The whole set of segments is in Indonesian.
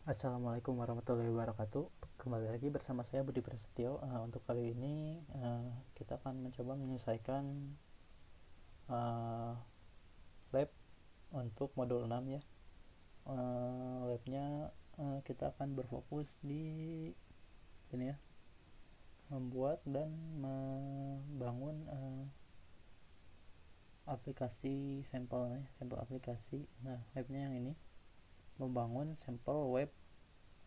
Assalamualaikum warahmatullahi wabarakatuh. Kembali lagi bersama saya Budi Prasetyo. Untuk kali ini kita akan mencoba menyelesaikan uh, lab untuk modul 6 ya. Labnya kita akan berfokus di ini ya, membuat dan membangun aplikasi sampel aplikasi. Nah, labnya yang ini membangun sampel web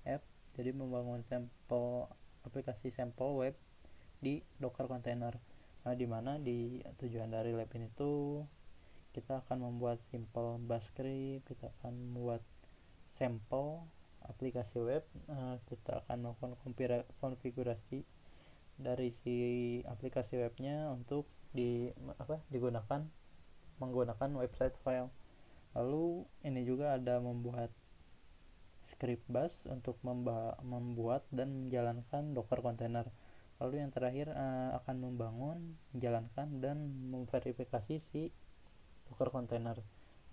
app. Jadi membangun sampel aplikasi sampel web di Docker container. Nah, di mana di tujuan dari lab ini tuh kita akan membuat simple bash script, kita akan membuat sampel aplikasi web, kita akan melakukan konfigurasi dari si aplikasi webnya untuk digunakan menggunakan website file. Lalu ini juga ada membuat script bash untuk membuat dan menjalankan Docker container. Lalu yang terakhir akan membangun, menjalankan dan memverifikasi si Docker container.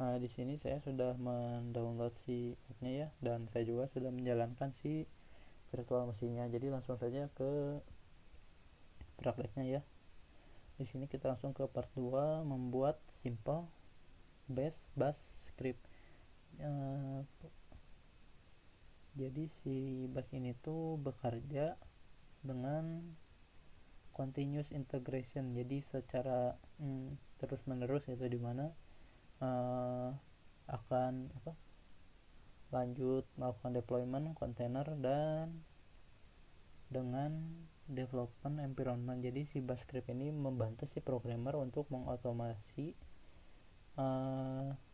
Nah, di sini saya sudah mendownload si appnya ya, dan saya juga sudah menjalankan si virtual mesinnya. Jadi langsung saja ke prakteknya ya. Di sini kita langsung ke part 2, membuat simple bash script. Jadi si bash ini tuh bekerja dengan continuous integration, jadi secara terus menerus, yaitu dimana akan lanjut melakukan deployment kontainer dan dengan development environment. Jadi si bash script ini membantu si programmer untuk mengotomasi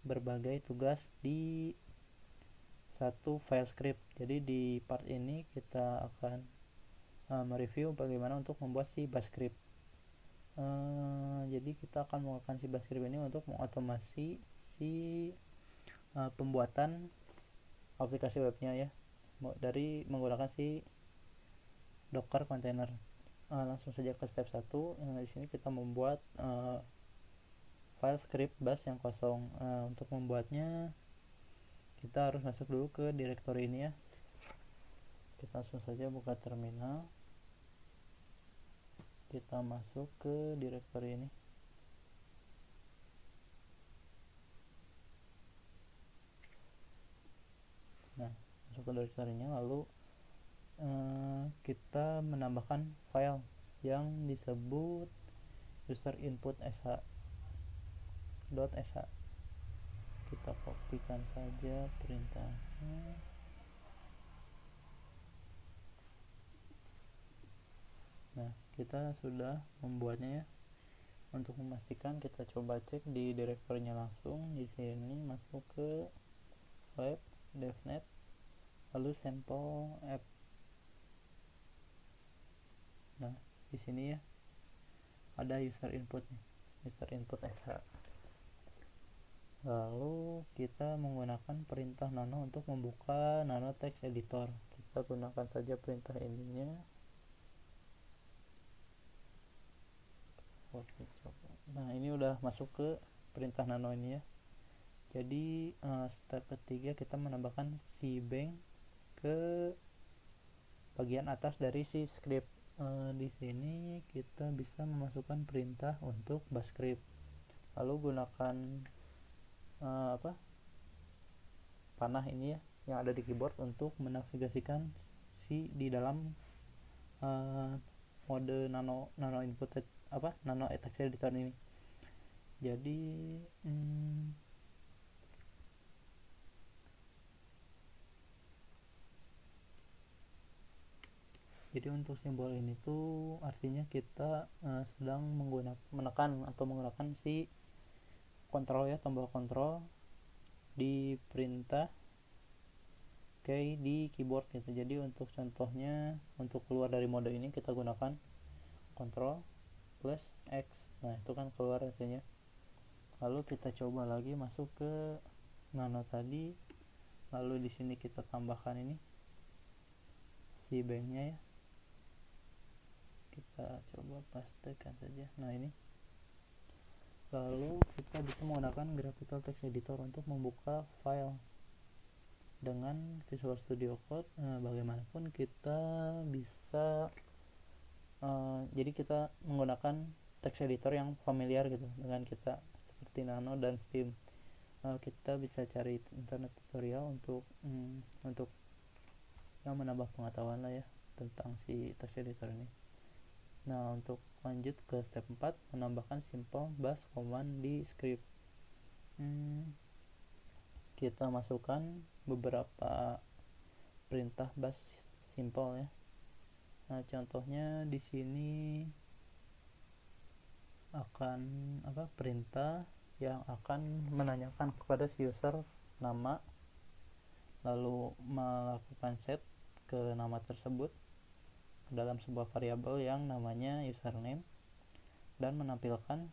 berbagai tugas di satu file script. Jadi di part ini kita akan mereview bagaimana untuk membuat si bash script. Jadi kita akan menggunakan si bash script ini untuk mengotomasi si pembuatan aplikasi webnya ya, dari menggunakan si Docker container. Langsung saja ke step 1. Di sini kita membuat file script bash yang kosong. Untuk membuatnya kita harus masuk dulu ke directory ini ya. Kita langsung saja buka terminal, kita masuk ke directory ini. Nah, masuk ke directory-nya, lalu kita menambahkan file yang disebut user input sh. Kita kopikan saja perintahnya. Nah, kita sudah membuatnya ya. Untuk memastikan, kita coba cek di direktorinya langsung. Di sini masuk ke web devnet, lalu sampel app. Nah, di sini ya ada user input nih, user input sh. Lalu kita menggunakan perintah nano untuk membuka nano text editor. Kita gunakan saja perintah ininya. Nah, ini udah masuk ke perintah nano ini ya. Jadi step ketiga kita menambahkan si bank ke bagian atas dari si script. Di sini kita bisa memasukkan perintah untuk bash script. Lalu gunakan panah ini ya yang ada di keyboard untuk menavigasikan si di dalam mode nano input nano text editor ini. Jadi untuk simbol ini tuh artinya kita sedang menggunakan si kontrol ya, tombol kontrol di perintah key di keyboard gitu. Jadi untuk contohnya, untuk keluar dari mode ini kita gunakan kontrol plus X. Nah, itu kan keluar artinya. Lalu kita coba lagi masuk ke nano tadi. Lalu di sini kita tambahkan ini si banknya ya. Kita coba pastekan saja. Nah, ini. Lalu kita bisa menggunakan graphical text editor untuk membuka file. dengan Visual Studio Code bagaimanapun kita bisa jadi kita menggunakan text editor yang familiar gitu dengan kita seperti Nano dan Steam. Kita bisa cari internet tutorial untuk yang menambah pengetahuan lah ya tentang si text editor ini. Nah, untuk lanjut ke step 4, menambahkan simple bash command di script. Kita masukkan beberapa perintah bash simple ya. Nah, contohnya di sini akan perintah yang akan menanyakan kepada si user nama, lalu melakukan set ke nama tersebut dalam sebuah variabel yang namanya username, dan menampilkan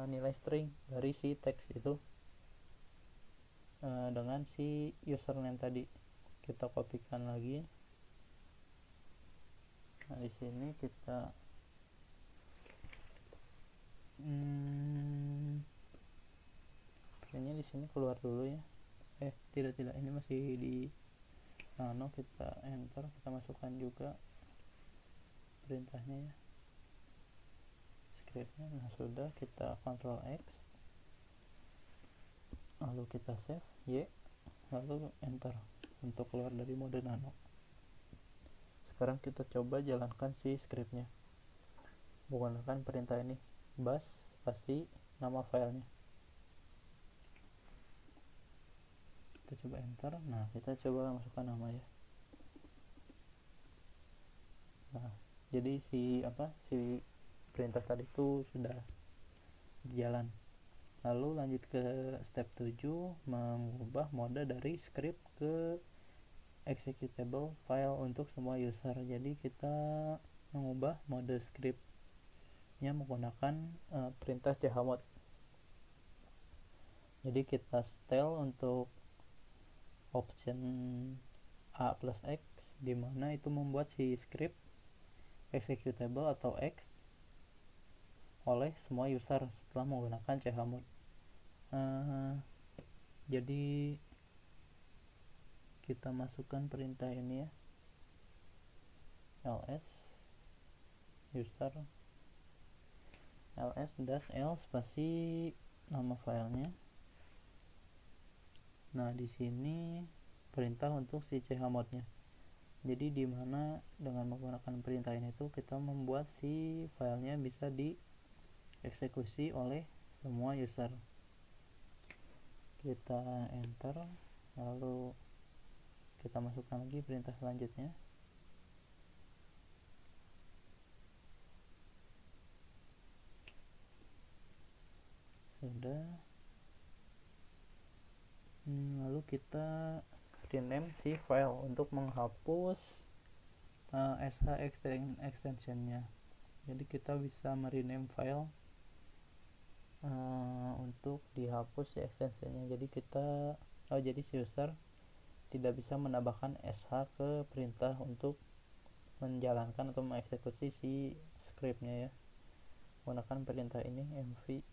nilai string dari si teks itu dengan si username tadi. Kita kopikan lagi. Nah, di sini kita kayaknya di sini keluar dulu ya. Tidak, ini masih di Nano. Kita enter, kita masukkan juga perintahnya ya, scriptnya. Nah, sudah, kita Ctrl X, lalu kita save Y, lalu enter untuk keluar dari mode Nano. Sekarang kita coba jalankan si scriptnya menggunakan perintah ini, bash spasi nama filenya. Kita coba enter. Nah, kita coba masukkan nama ya. Nah, jadi si perintah tadi itu sudah berjalan. Lalu lanjut ke step 7, mengubah mode dari script ke executable file untuk semua user. Jadi kita mengubah mode scriptnya menggunakan perintah chmod. Jadi kita setel untuk option A plus X, dimana itu membuat si script executable atau X oleh semua user setelah menggunakan chmod. Jadi kita masukkan perintah ini ya, ls user ls-l spasi nama filenya. Nah, di sini perintah untuk si chmodnya. Jadi dimana dengan menggunakan perintah ini tuh kita membuat si filenya bisa dieksekusi oleh semua user. Kita enter, lalu kita masukkan lagi perintah selanjutnya. Sudah. Lalu kita rename si file untuk menghapus sh extensionnya. Jadi kita bisa merename file untuk dihapus si extensionnya. Jadi jadi si user tidak bisa menambahkan sh ke perintah untuk menjalankan atau mengeksekusi si scriptnya ya, menggunakan perintah ini mv.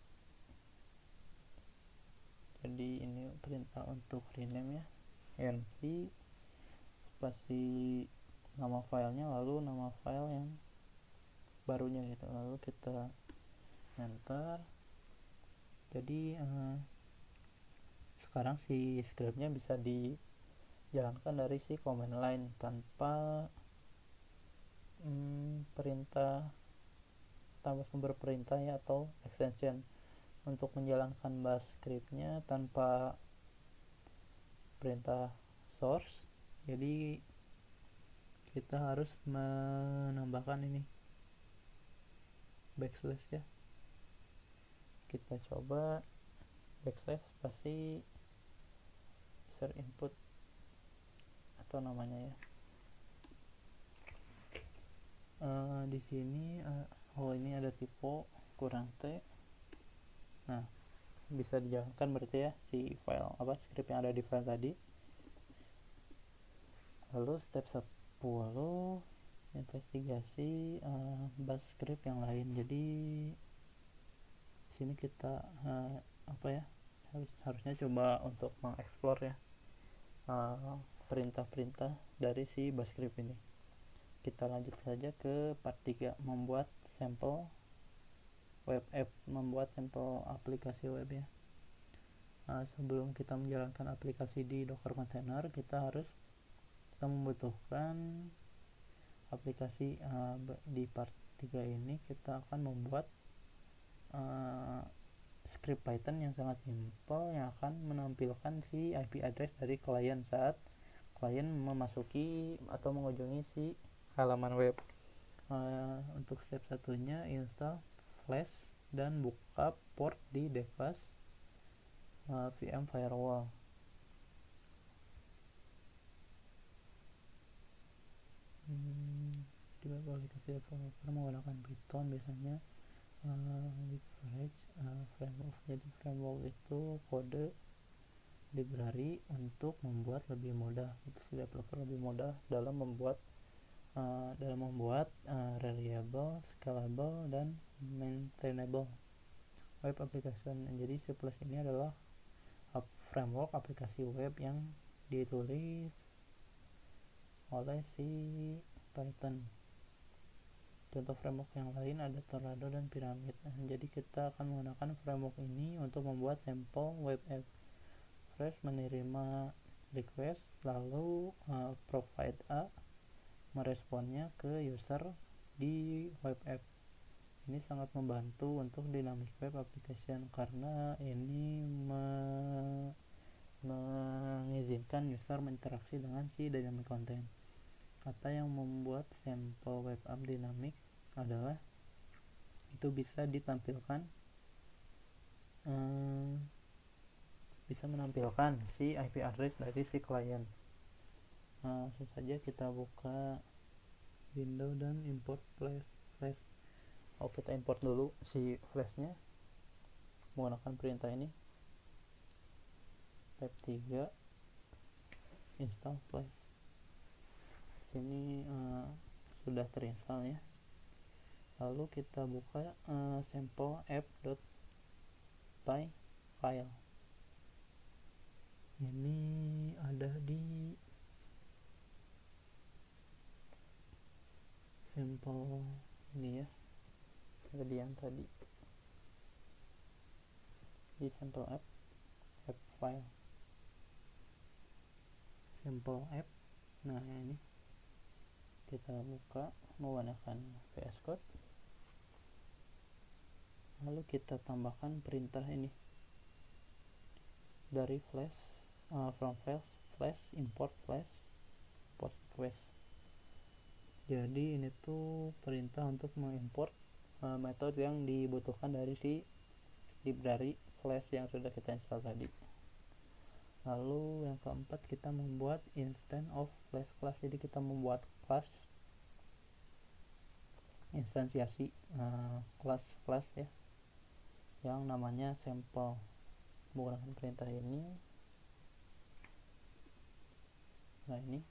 Jadi ini perintah untuk rename ya, mv spasi nama filenya, lalu nama file yang barunya gitu, lalu kita enter. Jadi sekarang si scriptnya bisa dijalankan dari si command line tanpa sumber perintah ya, atau extension. Untuk menjalankan bash scriptnya tanpa perintah source, jadi kita harus menambahkan ini backslash ya. Kita coba backslash spasi user input atau namanya ya. Di sini ini ada typo kurang T. Nah, bisa dijalankan berarti ya si file script yang ada di file tadi. Lalu step 10, investigasi bash script yang lain. Jadi sini kita harusnya coba untuk mengeksplor ya perintah-perintah dari si bash script ini. Kita lanjut saja ke part 3, membuat sampel web app, membuat sampel aplikasi web ya. Sebelum kita menjalankan aplikasi di Docker container, kita membutuhkan aplikasi. Di part 3 ini kita akan membuat script Python yang sangat simpel yang akan menampilkan si IP address dari klien saat klien memasuki atau mengunjungi si halaman web. Untuk step satunya, install Flash dan buka port di device VM Firewall. Di web aplikasi developer menggunakan Python biasanya leverage framework. Jadi framework itu kode library untuk membuat lebih mudah, untuk si developer lebih mudah dalam membuat reliable, scalable, dan maintainable web application. Jadi C+ ini adalah framework aplikasi web yang ditulis oleh si Python. Contoh framework yang lain ada Tornado dan Pyramid. Jadi kita akan menggunakan framework ini untuk membuat sampel web app. Fresh menerima request, lalu provide A meresponnya ke user di web app. Ini sangat membantu untuk dynamic web application karena ini mengizinkan user berinteraksi dengan si dynamic content. Kata yang membuat sampel web app dynamic adalah itu bisa ditampilkan bisa menampilkan si IP address dari si klien. Langsung saja kita buka window dan import flash. Kita import dulu si flashnya menggunakan perintah ini, tab 3 install flash. Sini sudah terinstall ya. Lalu kita buka sample app.py file. Ini ada di sampel ini ya, jadi yang tadi di sampel app file, sampel app. Nah ini kita buka menggunakan VS Code, lalu kita tambahkan perintah ini dari flash, from flash import flash post request. Jadi ini tuh perintah untuk mengimport metode yang dibutuhkan dari si library flash yang sudah kita install tadi. Lalu yang keempat, kita membuat instance of flash class. Jadi kita membuat class instansiasi kelas flash ya, yang namanya sample menggunakan perintah ini. Nah ini.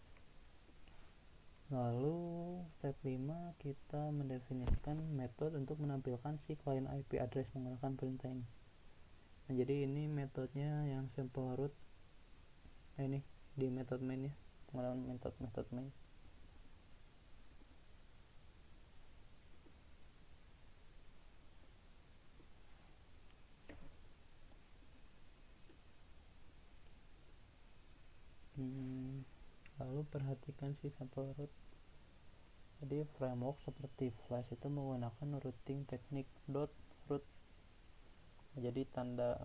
Lalu step 5, kita mendefinisikan metode untuk menampilkan si client IP address menggunakan perintah ini. Nah jadi ini metodenya yang sample root. Nah ini di method main ya, menggunakan method main. Lalu perhatikan si sample root. Jadi framework seperti Flash itu menggunakan routing teknik .root. Jadi tanda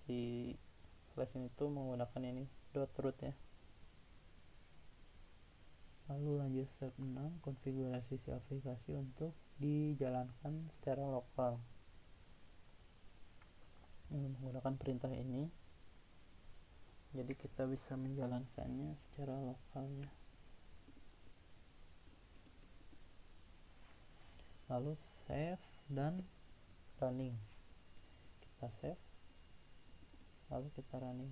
si Flash ini tuh menggunakan ini .root ya. Lalu lanjut step 6, konfigurasi si aplikasi untuk dijalankan secara lokal menggunakan perintah ini. Jadi kita bisa menjalankannya secara lokalnya. Lalu save dan running. Kita save, lalu kita running.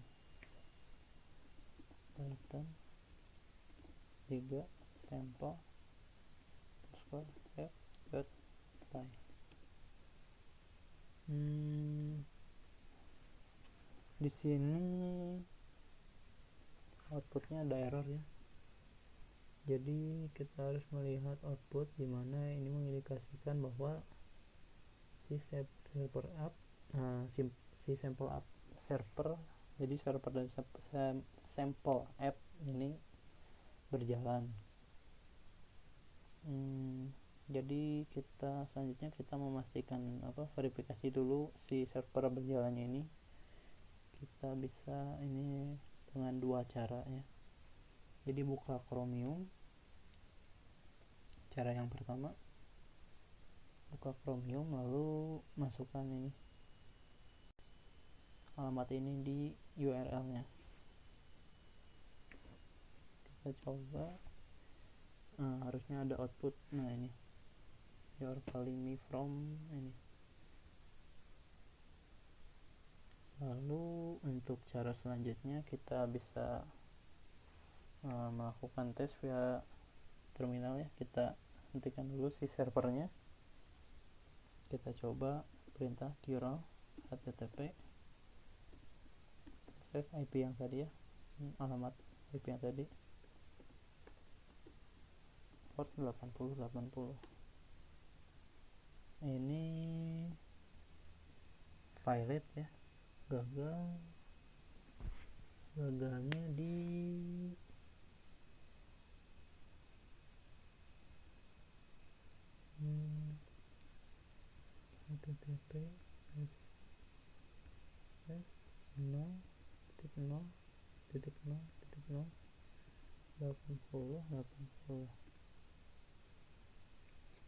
Python 3 sample app.py. Di sini outputnya ada error ya. Jadi kita harus melihat output di mana ini mengindikasikan bahwa si server app si sample app server, jadi server dan sample app ini berjalan. Jadi kita selanjutnya kita memastikan verifikasi dulu si server berjalannya ini. Kita bisa ini dengan dua cara ya. Jadi buka Chromium. Cara yang pertama, buka Chromium lalu masukkan ini alamat ini di URL-nya. Kita coba. Harusnya ada output. Nah, ini you're calling me from ini. Lalu untuk cara selanjutnya kita bisa melakukan tes via terminal ya. Kita hentikan dulu si servernya. Kita coba perintah curl http save IP yang tadi ya, alamat IP yang tadi port 8080. Ini violate ya, gagalnya di http 0.0.0.0.80.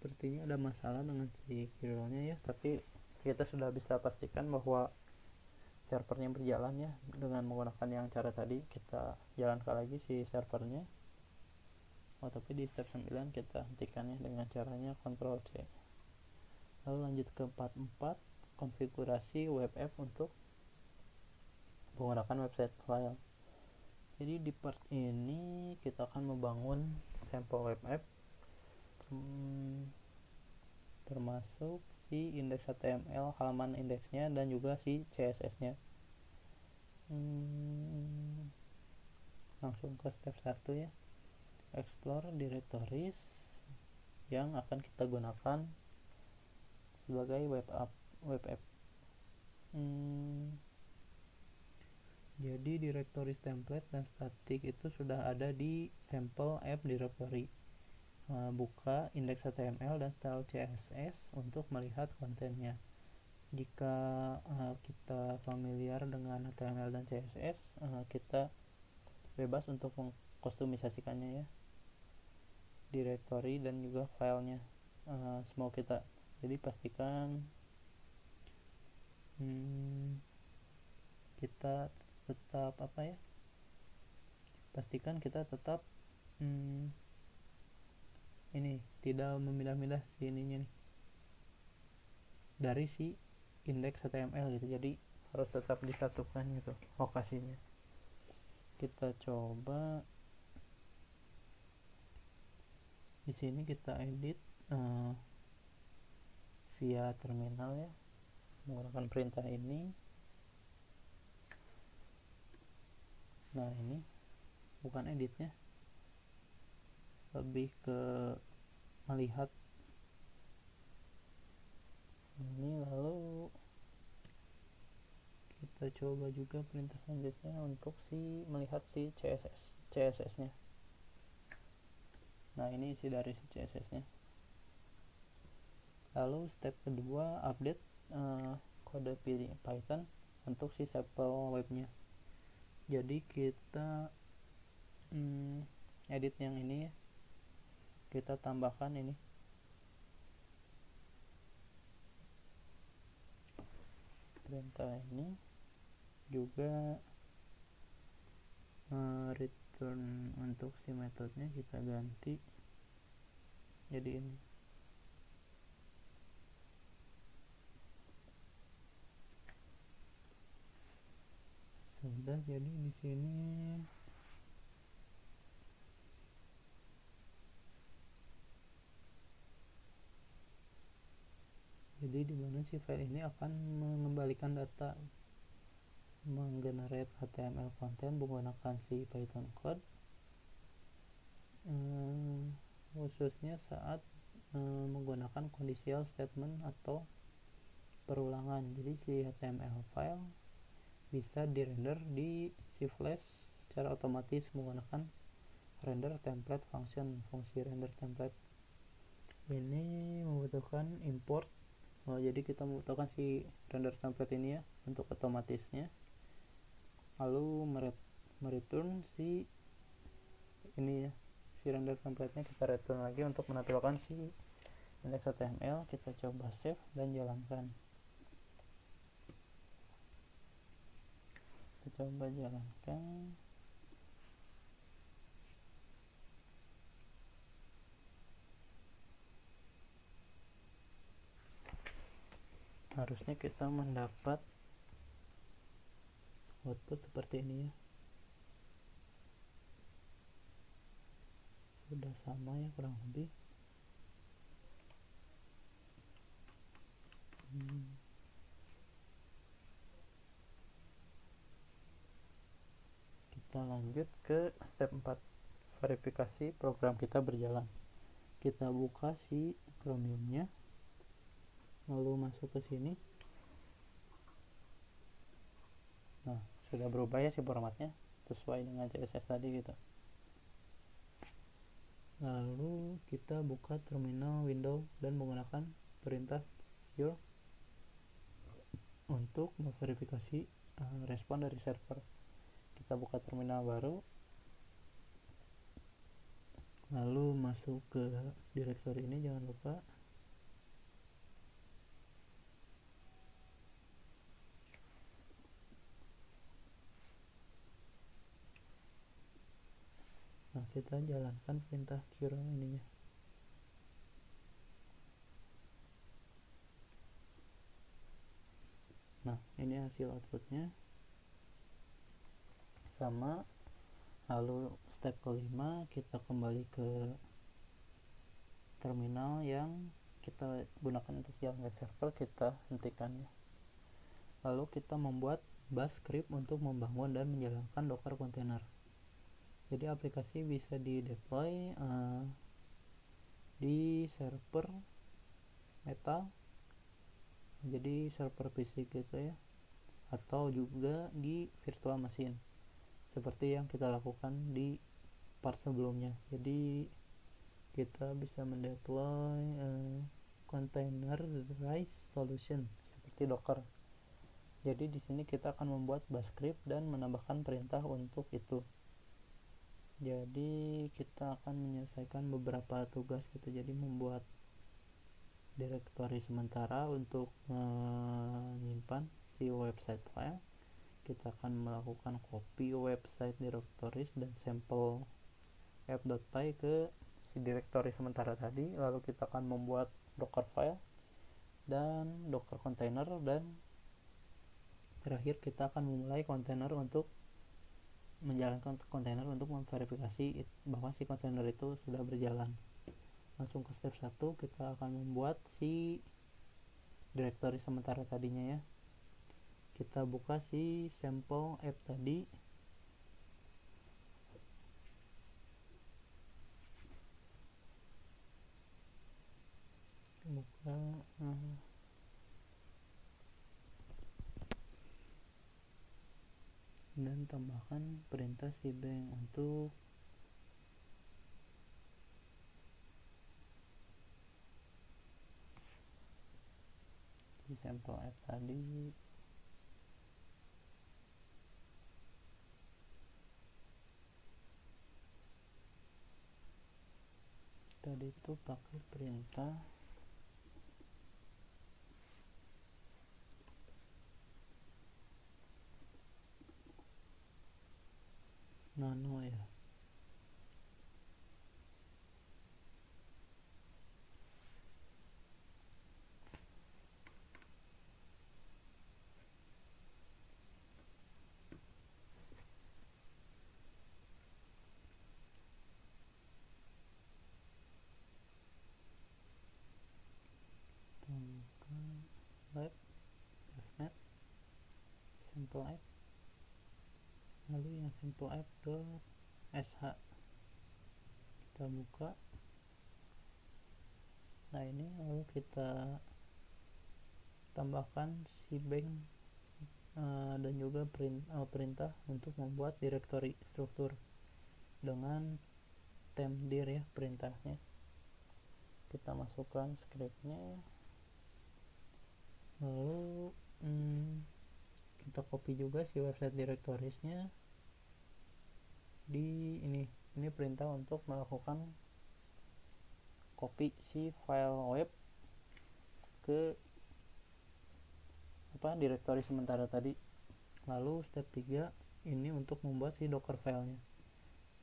Sepertinya ada masalah dengan si curlnya ya, tapi kita sudah bisa pastikan bahwa servernya berjalan ya dengan menggunakan yang cara tadi. Kita jalankan lagi si servernya. Tapi di step 9 kita hentikan ya dengan caranya Ctrl C. Lalu lanjut ke part 4, konfigurasi web app untuk menggunakan website file. Jadi di part ini kita akan membangun sampel web app, termasuk si indeks HTML, halaman indeksnya, dan juga si CSS nya. Langsung ke step 1 ya, explore directories yang akan kita gunakan sebagai web app. Jadi directories template dan static itu sudah ada di sample app directory. Buka indeks HTML dan style CSS untuk melihat kontennya. Jika kita familiar dengan HTML dan CSS, kita bebas untuk mengkustomisasikannya ya, directory dan juga filenya semau kita. Jadi pastikan kita tetap pastikan kita tetap ini tidak memilah-milah si ininya nih dari si indeks HTML gitu. Jadi harus tetap disatukan gitu lokasinya. Kita coba di sini kita edit via terminal ya, menggunakan perintah ini. Nah, ini bukan editnya, lebih ke melihat ini. Lalu kita coba juga perintah selanjutnya untuk melihat si CSS nya. Nah, ini isi dari si CSS nya. Lalu step kedua, update kode Python untuk si sample webnya. Jadi kita edit yang ini ya, kita tambahkan ini perintah ini juga, return untuk si metodenya kita ganti jadi ini. Sudah, jadi di sini di mana si file ini akan mengembalikan data. menggenerate HTML content menggunakan si Python code, khususnya saat menggunakan conditional statement atau perulangan. Jadi si HTML file bisa dirender di si flash secara otomatis menggunakan render template function. Fungsi render template ini membutuhkan import. Jadi kita membutuhkan si render template ini ya untuk otomatisnya, lalu mereturn si ini ya, si render template nya kita return lagi untuk menampilkan si index HTML. Kita coba save dan jalankan. Kita coba jalankan. Harusnya kita mendapat output seperti ini ya. Sudah sama ya kurang lebih. Kita lanjut ke step 4, verifikasi program kita berjalan. Kita buka si Chromium-nya, lalu masuk ke sini. Nah, sudah berubah ya si formatnya sesuai dengan CSS tadi gitu. Lalu kita buka terminal window dan menggunakan perintah cure untuk memverifikasi respon dari server. Kita buka terminal baru, lalu masuk ke directory ini, jangan lupa. Nah, kita jalankan perintah cure ininya. Nah, ini hasil outputnya sama. Lalu step kelima, kita kembali ke terminal yang kita gunakan untuk jalan web server, kita hentikan ya. Lalu kita membuat bash script untuk membangun dan menjalankan Docker container. Jadi aplikasi bisa di deploy di server metal, jadi server fisik gitu ya, atau juga di virtual machine seperti yang kita lakukan di part sebelumnya. Jadi kita bisa mendeploy containerized solution seperti Docker. Jadi di sini kita akan membuat bash script dan menambahkan perintah untuk itu. Jadi kita akan menyelesaikan beberapa tugas gitu. Jadi membuat directory sementara untuk menyimpan si website file. Kita akan melakukan copy website directories dan sampel app.py ke si directory sementara tadi. Lalu kita akan membuat docker file dan docker container, dan terakhir kita akan memulai kontainer untuk menjalankan kontainer untuk memverifikasi bahwa si kontainer itu sudah berjalan. Langsung ke step 1, kita akan membuat si directory sementara tadinya ya. Kita buka si sampel app tadi. Buka dan tambahkan perintah si bank untuk si sampel app tadi. Tadi itu pakai perintah nano ya. Web, .net, sampel app. sampel app.sh kita buka. Nah ini lalu kita tambahkan si bank dan juga perintah untuk membuat directory struktur dengan temdir ya perintahnya. Kita masukkan scriptnya, lalu kita copy juga si website directoriesnya di ini perintah untuk melakukan copy si file web ke directory sementara tadi. Lalu step 3 ini untuk membuat si docker filenya.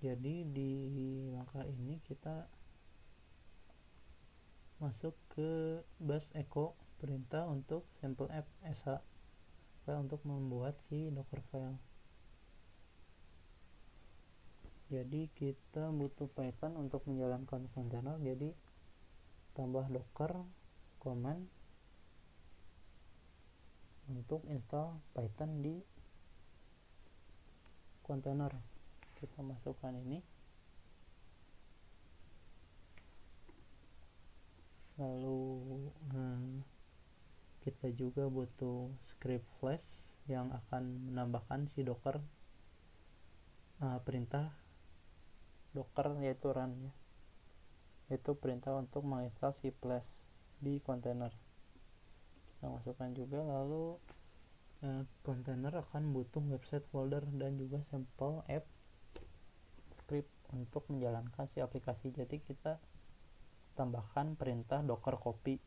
Jadi di langkah ini kita masuk ke bash echo perintah untuk sample app sh untuk membuat si docker file. Jadi kita butuh Python untuk menjalankan kontainer, jadi tambah docker command untuk install Python di kontainer. Kita masukkan ini, lalu kita juga butuh script flash yang akan menambahkan si docker perintah docker yaitu run ya, itu perintah untuk menginstal si flash di kontainer. Kita masukkan juga, lalu kontainer akan butuh website folder dan juga sampel app script untuk menjalankan si aplikasi. Jadi kita tambahkan perintah docker copy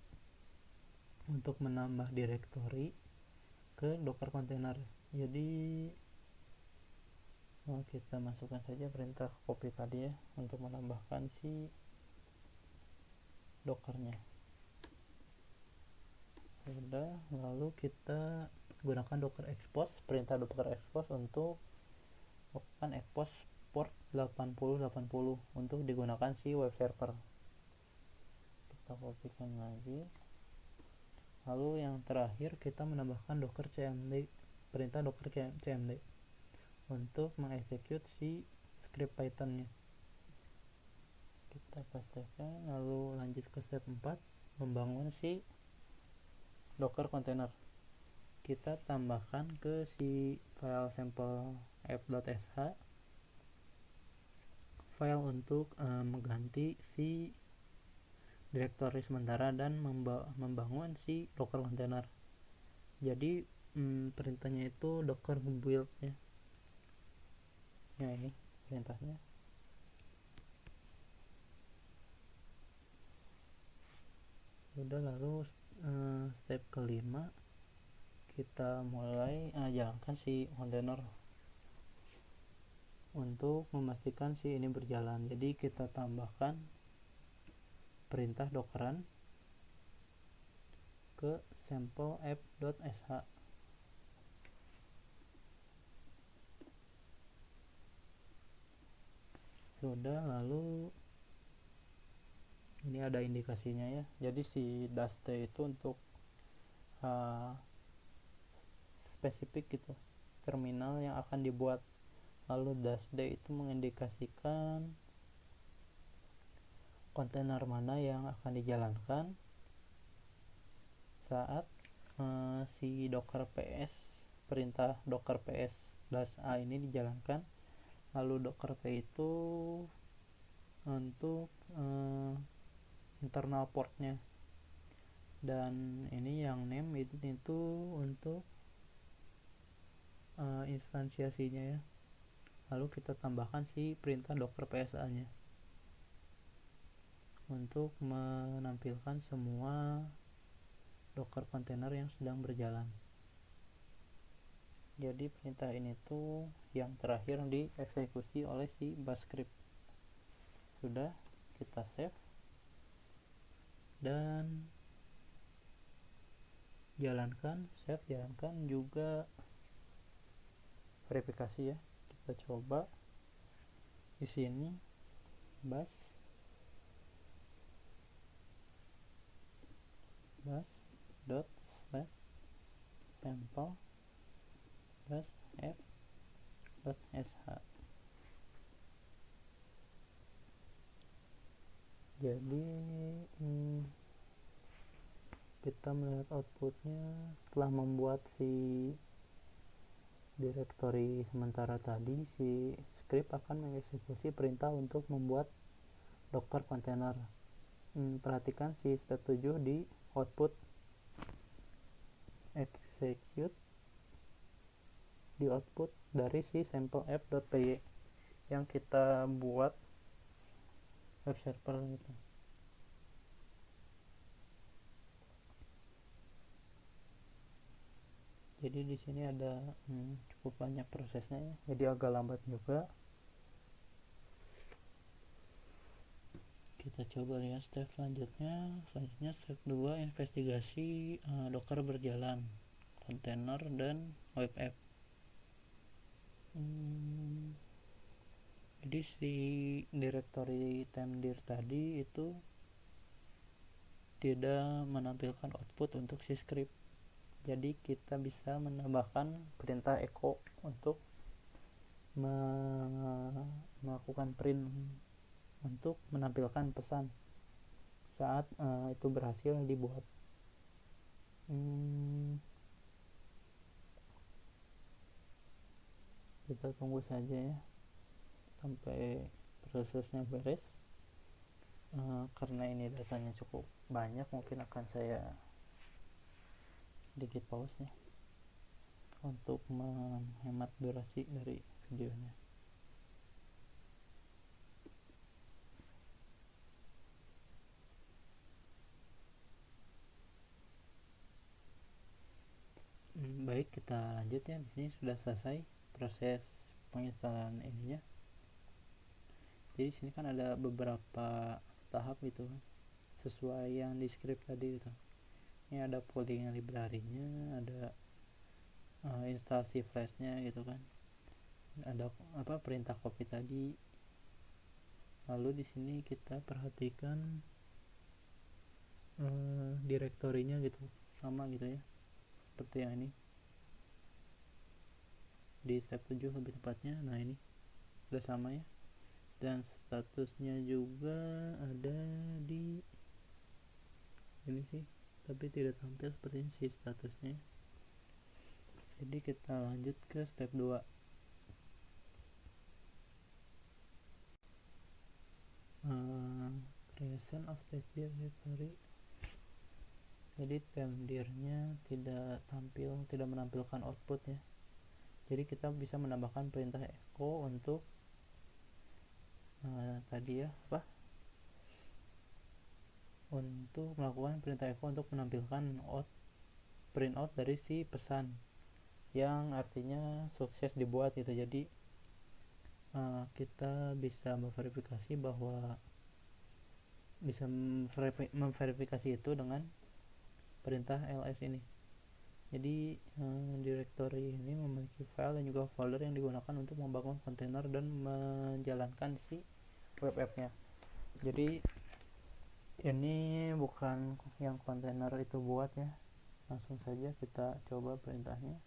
untuk menambah directory ke docker container. Jadi kita masukkan saja perintah copy tadi ya untuk menambahkan si dockernya. Sudah, lalu kita gunakan docker expose, perintah docker expose untuk melakukan expose port 8080 untuk digunakan si web server. Kita kopikan lagi. Lalu yang terakhir kita menambahkan docker cmd, perintah docker cmd untuk mengeksekut si script Pythonnya. Kita pastikan, lalu lanjut ke step 4, membangun si docker container. Kita tambahkan ke si file sample app.sh file untuk mengganti si directory sementara dan membangun si docker container. Jadi perintahnya itu docker build ya. Ya ini perintahnya. Sudah, lalu step kelima kita mulai jalankan si container untuk memastikan si ini berjalan. Jadi kita tambahkan perintah dockeran ke sample app.sh. Sudah, lalu ini ada indikasinya ya. Jadi si dash t itu untuk spesifik gitu, terminal yang akan dibuat. Lalu dash d itu mengindikasikan kontainer mana yang akan dijalankan saat si docker ps, perintah docker ps -a ini dijalankan. Lalu docker p itu untuk internal portnya, dan ini yang name itu untuk instansiasinya ya. Lalu kita tambahkan si perintah docker psa nya untuk menampilkan semua docker container yang sedang berjalan. Jadi perintah ini tuh yang terakhir dieksekusi oleh si bash script. Sudah, kita save dan jalankan, jalankan juga verifikasi ya. Kita coba di sini bash dot slash sample dash app Jadi kita melihat outputnya setelah membuat si directory sementara tadi, si script akan mengeksekusi perintah untuk membuat Docker container. Perhatikan si step 7 di output execute di output dari si sample app.py yang kita buat web server gitu. Jadi di sini ada cukup banyak prosesnya ya, jadi agak lambat juga. Kita coba lihat step selanjutnya step 2, investigasi Docker berjalan, kontainer dan web app. Jadi si directory temdir tadi itu tidak menampilkan output untuk si script. Jadi kita bisa menambahkan perintah echo untuk melakukan print untuk menampilkan pesan saat itu berhasil dibuat. Kita tunggu saja ya sampai prosesnya beres. Karena ini datanya cukup banyak, mungkin akan saya sedikit pause nih untuk menghemat durasi dari videonya. Baik, kita lanjut ya. Di sini sudah selesai proses penginstalan ininya. Jadi di sini kan ada beberapa tahap gitu sesuai yang di script tadi gitu. Ini ada polling library-nya, ada instalasi flashnya gitu kan, ada perintah copy tadi. Lalu di sini kita perhatikan direktorinya gitu, sama gitu ya seperti yang ini di step 7 lebih tepatnya. Nah ini sudah sama ya, dan statusnya juga ada di ini sih, tapi tidak tampil seperti ini sih statusnya. Jadi kita lanjut ke step 2. Creation of test directory. Jadi temdirnya tidak menampilkan output ya. Jadi kita bisa menambahkan perintah echo untuk tadi ya untuk melakukan perintah echo untuk menampilkan print out dari si pesan yang artinya sukses dibuat gitu. Jadi kita bisa memverifikasi bahwa bisa memverifikasi itu dengan perintah ls ini. Jadi directory ini memiliki file dan juga folder yang digunakan untuk membangun kontainer dan menjalankan si web app-nya. Jadi ini bukan yang kontainer itu buat ya. Langsung saja kita coba perintahnya.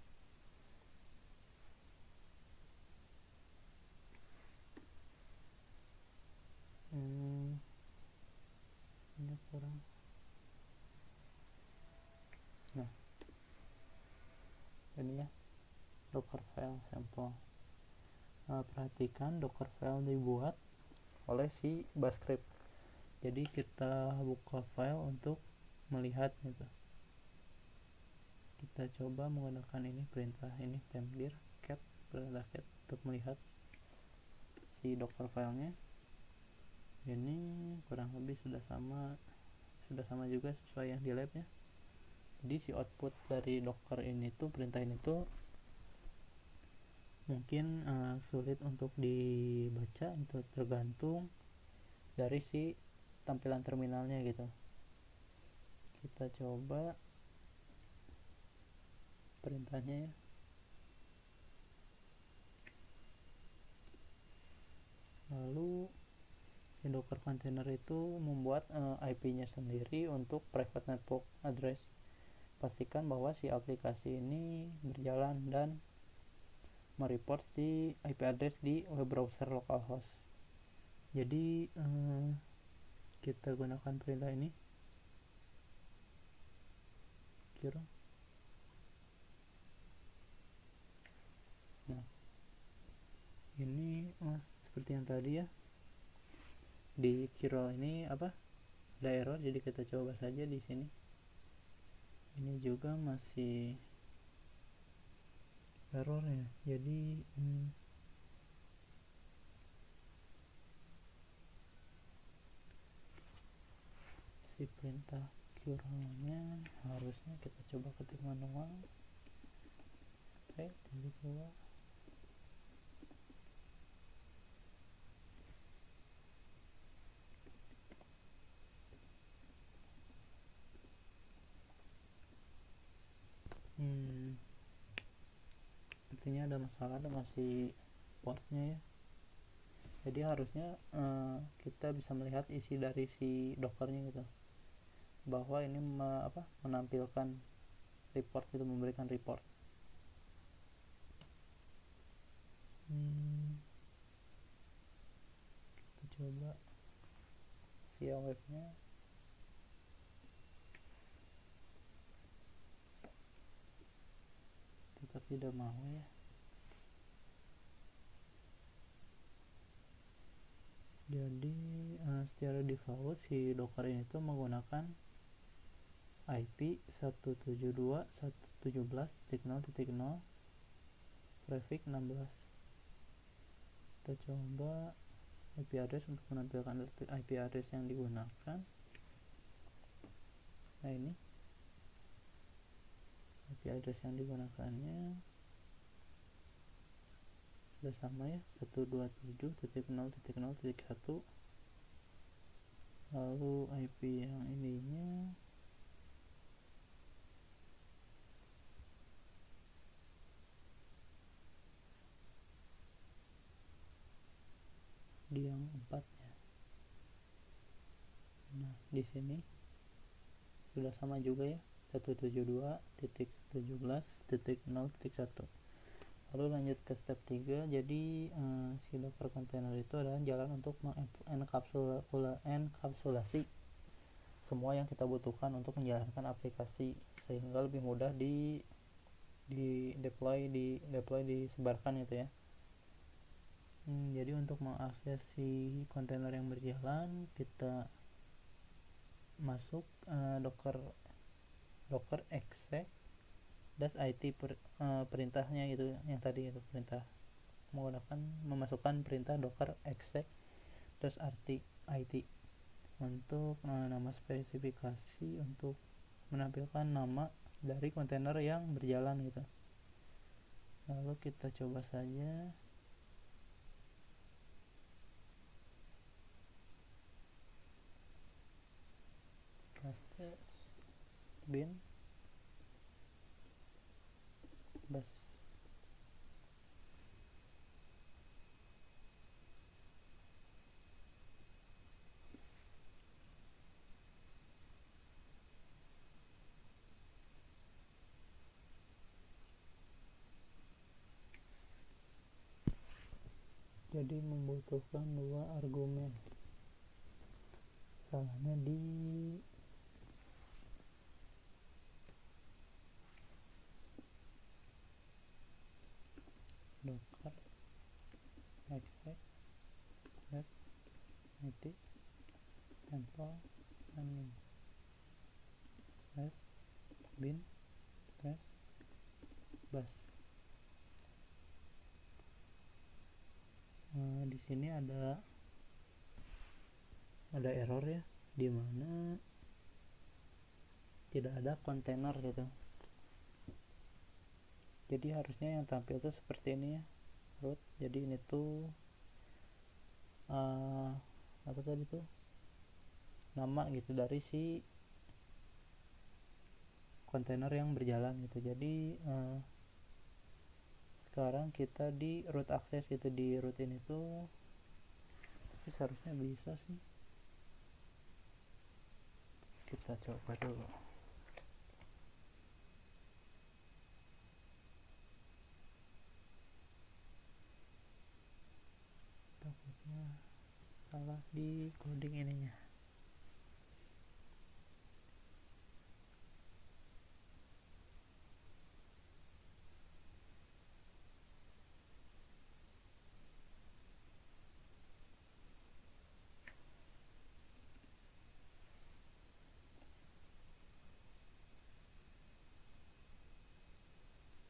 Ini kurang. Nah, ini ya docker file sampel. Perhatikan docker file dibuat oleh si bascript. Jadi kita buka file untuk melihat gitu. Kita coba menggunakan ini perintah ini temdir cat, perintah cat untuk melihat si docker filenya. Ini kurang lebih sudah sama juga sesuai yang di lab ya. Jadi si output dari docker ini tuh, perintah ini tuh mungkin sulit untuk dibaca, itu tergantung dari si tampilan terminalnya gitu. Kita coba perintahnya ya. Lalu si docker container itu membuat IP-nya sendiri untuk private network address. Pastikan bahwa si aplikasi ini berjalan dan mereport si IP address di web browser localhost. Jadi kita gunakan perintah ini kira. Nah, ini seperti yang tadi ya, di curl ini ada error, jadi kita coba saja di sini. Ini juga masih error ya, jadi si perintah curl-nya harusnya kita coba ketik manual. Oke, coba. Artinya ada masalah dengan si portnya ya. Jadi harusnya kita bisa melihat isi dari si dockernya gitu, bahwa ini menampilkan report gitu, memberikan report. Kita coba via webnya. Tetap tidak mau ya. Jadi secara default si docker ini tuh menggunakan IP 172.117.0.0 prefix 16. Kita coba IP address untuk menampilkan IP address yang digunakan. Nah, ini IP address yang digunakannya sudah sama ya, 127.0.0.1. Lalu IP yang ininya di yang 4 ya. Nah, di sini sudah sama juga ya, 172.17.0.1. Lalu lanjut ke step 3. Jadi si Docker container itu adalah jalan untuk mengenkapsulasi semua yang kita butuhkan untuk menjalankan aplikasi, sehingga lebih mudah di deploy disebarkan gitu ya. Jadi untuk mengakses si kontainer yang berjalan, kita masuk docker exec -it perintahnya itu yang tadi itu, perintah memasukkan perintah docker exec -it untuk nama spesifikasi untuk menampilkan nama dari kontainer yang berjalan gitu. Lalu kita coba saja. bin bus. Jadi membutuhkan 2 argumen. Salahnya di docker exec -it sample running bin bus. Di sini ada error ya, di mana tidak ada kontainer gitu. Jadi harusnya yang tampil tuh seperti ini ya, root. Jadi ini tuh apa tadi tuh, nama gitu dari si kontainer yang berjalan gitu. Jadi sekarang kita di root access gitu, di root ini tuh, tapi seharusnya bisa sih. Kita coba dulu. salah di coding ininya.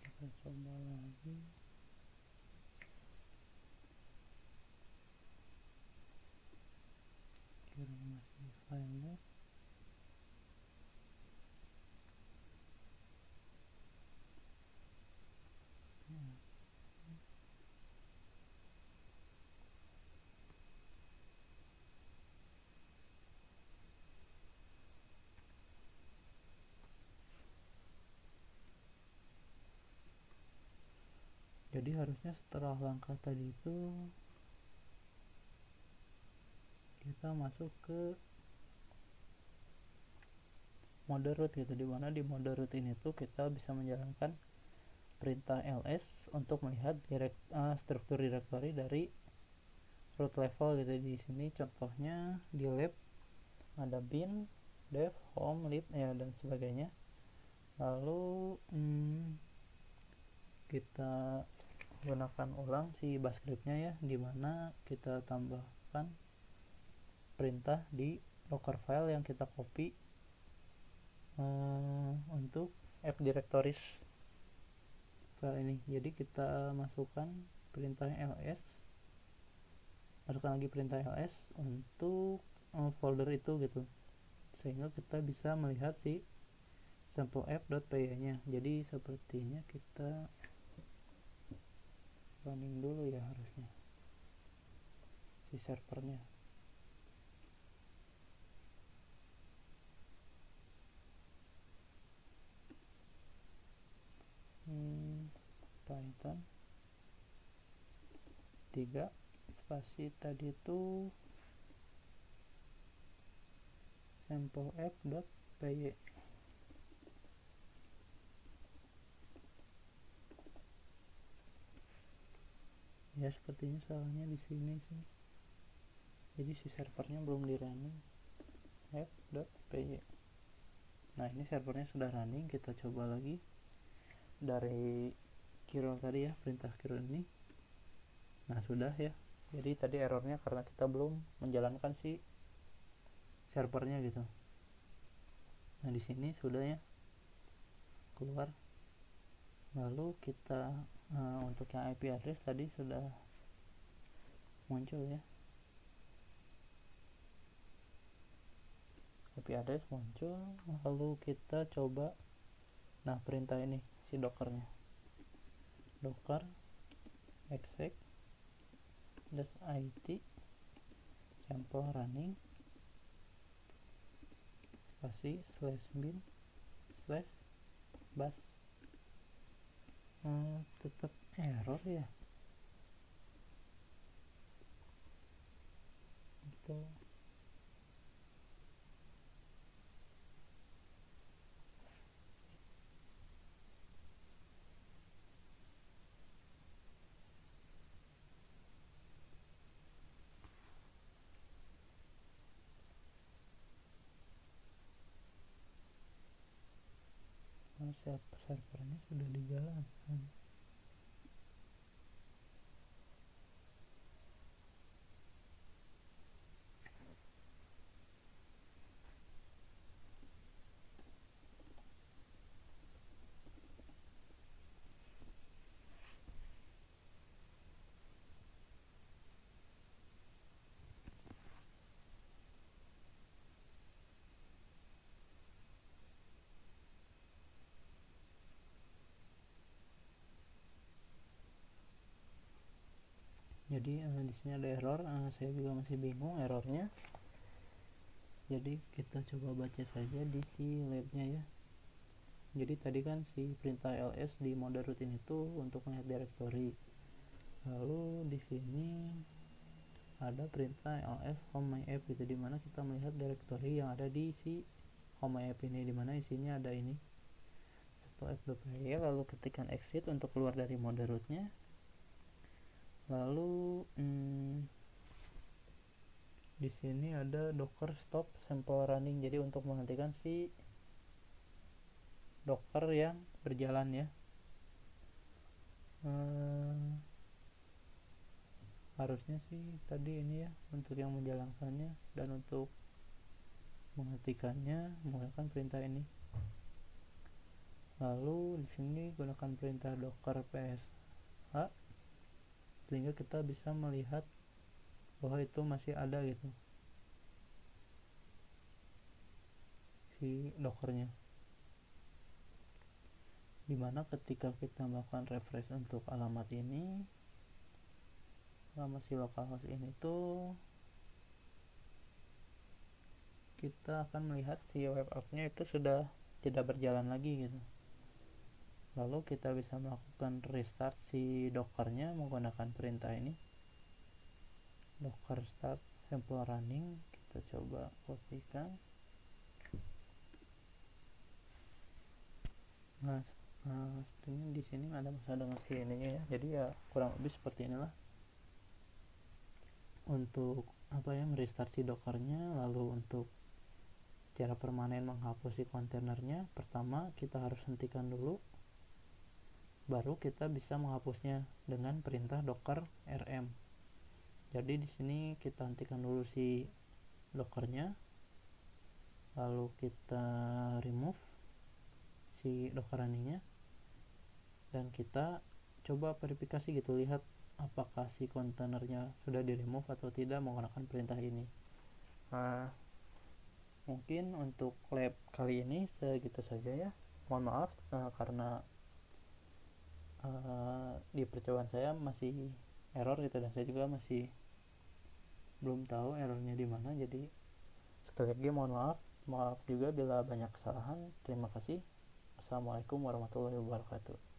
Kita coba lagi. Kira masih file. Jadi harusnya setelah langkah tadi itu kita masuk ke mode root gitu, dimana di mode root ini tuh kita bisa menjalankan perintah ls untuk melihat struktur directory dari root level gitu. Di sini contohnya di lab ada bin, dev, home, lib ya dan sebagainya. Lalu kita gunakan ulang si bash scriptnya ya, dimana kita tambahkan perintah di local file yang kita copy untuk app directories file ini. Jadi kita masukkan perintah ls, masukkan lagi perintah ls untuk folder itu gitu, sehingga kita bisa melihat si sampel app.py nya. Jadi sepertinya kita running dulu ya harusnya si servernya. Python 3 spasi tadi itu sampel app.py. Ya sepertinya salahnya di sini sih. Jadi si servernya belum di running app.py. Nah ini servernya sudah running. Kita coba lagi dari curl tadi ya, perintah curl ini. Nah sudah ya. Jadi tadi errornya karena kita belum menjalankan si servernya gitu. Nah di sini sudah ya keluar. Lalu kita untuk yang IP address tadi sudah muncul ya. IP address muncul. Lalu kita coba perintah ini si dockernya, docker exec -it sample running spasi /bin /bash. Tetap error ya itu. Servernya sudah dijalankan. Jadi di sini ada error, saya juga masih bingung errornya. Jadi kita coba baca saja di si labnya ya. Jadi tadi kan si perintah ls di mode root ini tuh untuk melihat directory. Lalu di sini ada perintah ls home my app gitu, dimana kita melihat directory yang ada di si home my app ini, dimana isinya ada ini app.py. Lalu ketikkan exit untuk keluar dari mode rootnya. Lalu Di sini ada docker stop sample running, jadi untuk menghentikan si docker yang berjalan ya. Harusnya sih tadi ini ya untuk yang menjalankannya, dan untuk menghentikannya menggunakan perintah ini. Lalu di sini gunakan perintah docker psh sehingga kita bisa melihat bahwa itu masih ada gitu si dockernya, dimana ketika kita melakukan refresh untuk alamat ini, alamat si localhost ini tuh kita akan melihat si web app-nya itu sudah tidak berjalan lagi gitu. Lalu kita bisa melakukan restart si dockernya menggunakan perintah ini, docker start sample running. Kita coba kopikan. Nah, sebenarnya di sini ada masalah dengan si ininya ya, jadi ya kurang lebih seperti inilah untuk merestart si dockernya. Lalu untuk secara permanen menghapus si kontainernya, pertama kita harus hentikan dulu, baru kita bisa menghapusnya dengan perintah docker rm. Jadi di sini kita hentikan dulu si dockernya, lalu kita remove si docker runningnya, dan kita coba verifikasi gitu, lihat apakah si kontainernya sudah di remove atau tidak menggunakan perintah ini. Mungkin untuk lab kali ini segitu saja ya. Mohon maaf karena di percobaan saya masih error gitu, dan saya juga masih belum tahu errornya di mana. Jadi sekali lagi mohon maaf juga bila banyak kesalahan. Terima kasih. Assalamualaikum warahmatullahi wabarakatuh.